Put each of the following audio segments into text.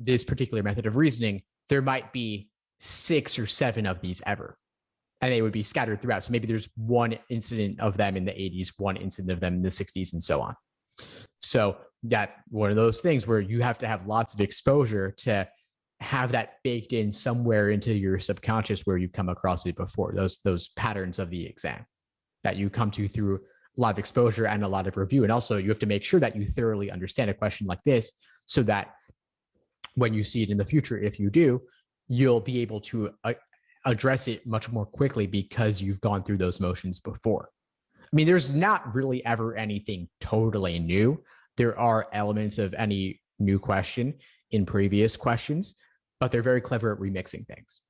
this particular method of reasoning, there might be 6 or 7 of these ever, and they would be scattered throughout. So maybe there's one incident of them in the 80s, one incident of them in the 60s, and so on. So that one of those things where you have to have lots of exposure to have that baked in somewhere into your subconscious where you've come across it before, those patterns of the exam that you come to through a lot of exposure and a lot of review. And also you have to make sure that you thoroughly understand a question like this so that when you see it in the future, if you do, you'll be able to address it much more quickly because you've gone through those motions before. I mean, there's not really ever anything totally new. There are elements of any new question in previous questions, but they're very clever at remixing things.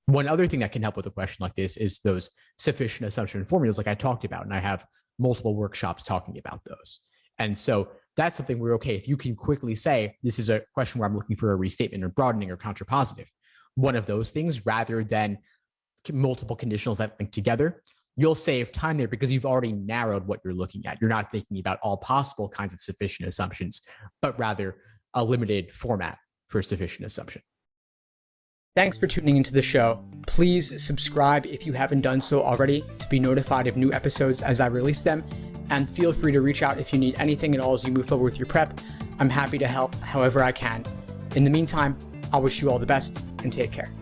One other thing that can help with a question like this is those sufficient assumption formulas like I talked about, and I have multiple workshops talking about those. And so that's something where, okay, if you can quickly say, this is a question where I'm looking for a restatement or broadening or contrapositive, one of those things rather than multiple conditionals that link together, you'll save time there because you've already narrowed what you're looking at. You're not thinking about all possible kinds of sufficient assumptions, but rather a limited format for sufficient assumption. Thanks for tuning into the show. Please subscribe if you haven't done so already to be notified of new episodes as I release them. And feel free to reach out if you need anything at all as you move forward with your prep. I'm happy to help however I can. In the meantime, I wish you all the best and take care.